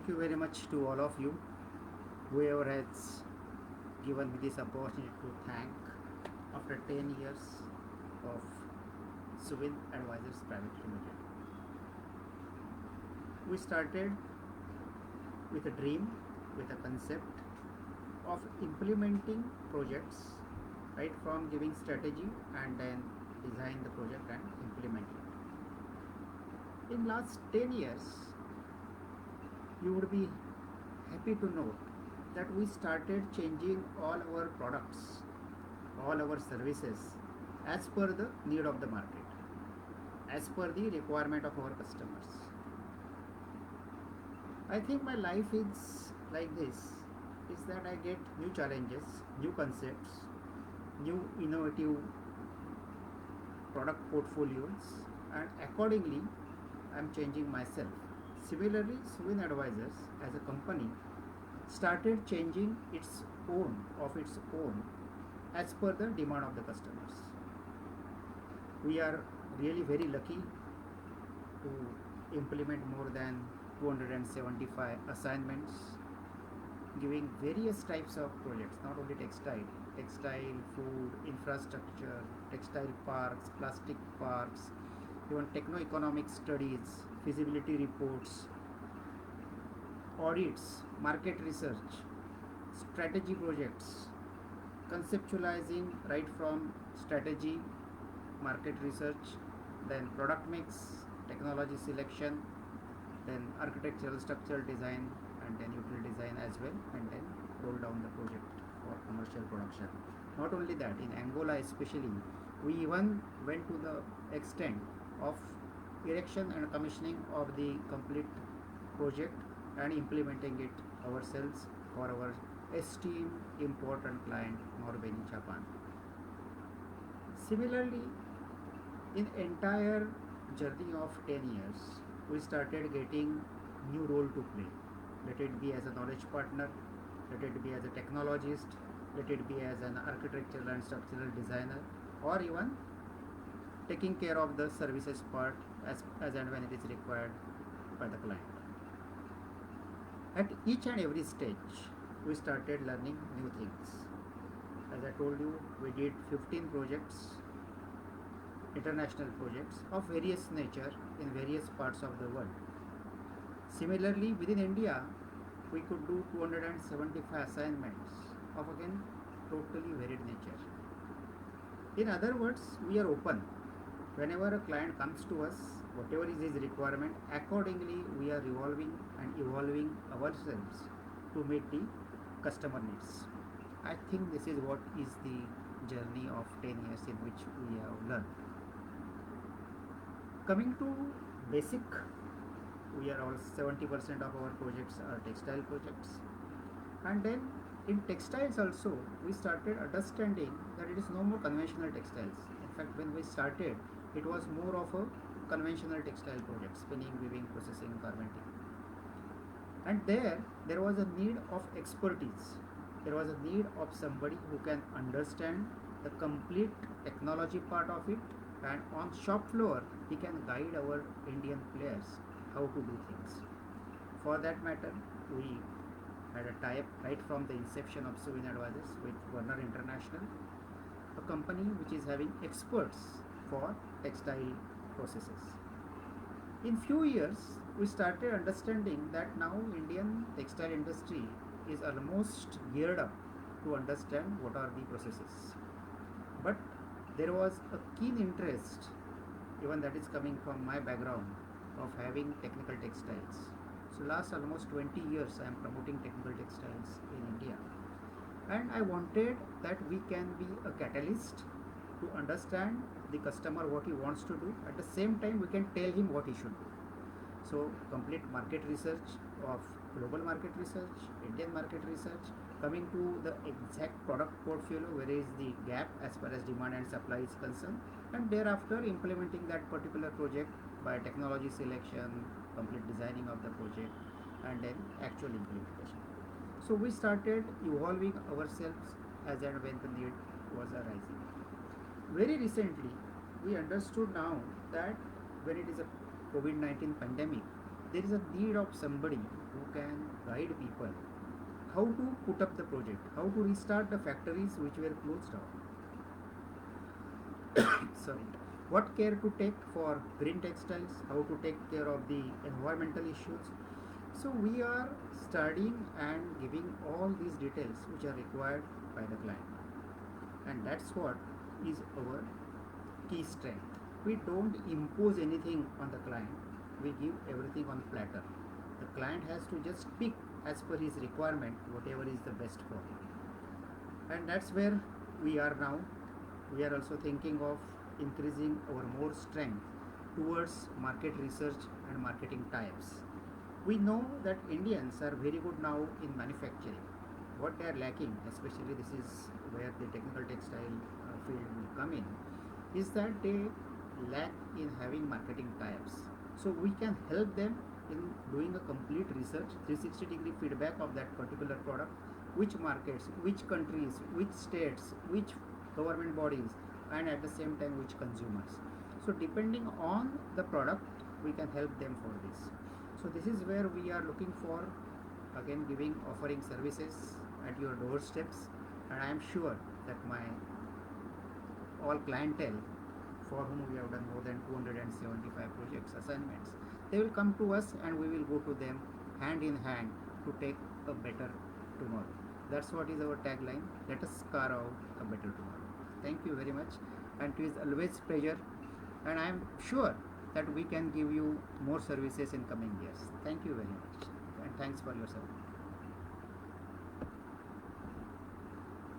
Thank you very much to all of you, whoever has given me this opportunity to thank after 10 years of Suvin Advisors Private Limited. We started with a dream, with a concept of implementing projects, right from giving strategy and then design the project and implement it. In last 10 years, you would be happy to know that we started changing all our products, all our services as per the need of the market, as per the requirement of our customers. I think my life is like this, is that I get new challenges, new concepts, new innovative product portfolios, and accordingly I'm changing myself. Similarly, Swin Advisors as a company started changing its own as per the demand of the customers. We are really very lucky to implement more than 275 assignments, giving various types of projects, not only textile, food, infrastructure, textile parks, plastic parks, even techno-economic studies, feasibility reports, audits, market research, strategy projects, conceptualizing right from strategy, market research, then product mix, technology selection, then architectural structural design, and then utility design as well, and then roll down the project for commercial production. Not only that, in Angola especially, we even went to the extent of erection and commissioning of the complete project and implementing it ourselves for our esteemed important client Marubeni Japan. Similarly, in entire journey of 10 years, we started getting new role to play. Let it be as a knowledge partner, let it be as a technologist, let it be as an architectural and structural designer, or even taking care of the services part as and when it is required by the client. At each and every stage, we started learning new things. As I told you, we did 15 projects, international projects of various nature in various parts of the world. Similarly, within India, we could do 275 assignments of again totally varied nature. In other words, we are open. Whenever a client comes to us, whatever is his requirement, accordingly we are evolving and evolving ourselves to meet the customer needs. I think this is what is the journey of 10 years in which we have learned. Coming to basic, we are all 70% of our projects are textile projects, and then in textiles also we started understanding that it is no more conventional textiles. In fact, when we started, it was more of a conventional textile project, spinning, weaving, processing, garmenting, and there was a need of expertise. There was a need of somebody who can understand the complete technology part of it, and on shop floor he can guide our Indian players how to do things. For that matter, we had a tie-up right from the inception of Suvin Advisors with Warner International, a company which is having experts for textile processes. In few years, we started understanding that now Indian textile industry is almost geared up to understand what are the processes. But there was a keen interest, even that is coming from my background, of having technical textiles. So last almost 20 years I am promoting technical textiles in India, and I wanted that we can be a catalyst to understand the customer what he wants to do. At the same time, we can tell him what he should do. So complete market research of global market research, Indian market research, coming to the exact product portfolio, where is the gap as far as demand and supply is concerned, and thereafter implementing that particular project by technology selection, complete designing of the project, and then actual implementation. So we started evolving ourselves as and when the need was arising. Very recently, we understood now that when it is a COVID-19 pandemic, there is a need of somebody who can guide people how to put up the project, how to restart the factories which were closed down. Sorry. What care to take for green textiles, how to take care of the environmental issues. So we are studying and giving all these details which are required by the client, and that's what is our key strength. We don't impose anything on the client, we give everything on platter. The client has to just pick as per his requirement whatever is the best for him, and that's where we are now. We are also thinking of increasing our more strength towards market research and marketing types. We know that Indians are very good now in manufacturing. What they are lacking, especially this is where the technical textile field will come in, is that they lack in having marketing types. So we can help them in doing a complete research, 360-degree feedback of that particular product, which markets, which countries, which states, which government bodies, and at the same time which consumers. So depending on the product, we can help them for this. So this is where we are looking for, again giving, offering services at your doorsteps, and I am sure that my all clientele for whom we have done more than 275 projects assignments, they will come to us and we will go to them hand in hand to take a better tomorrow. That's what is our tagline. Let us carve out a better tomorrow. Thank you very much, and it is always pleasure, and I am sure that we can give you more services in coming years. Thank you very much, and thanks for your support.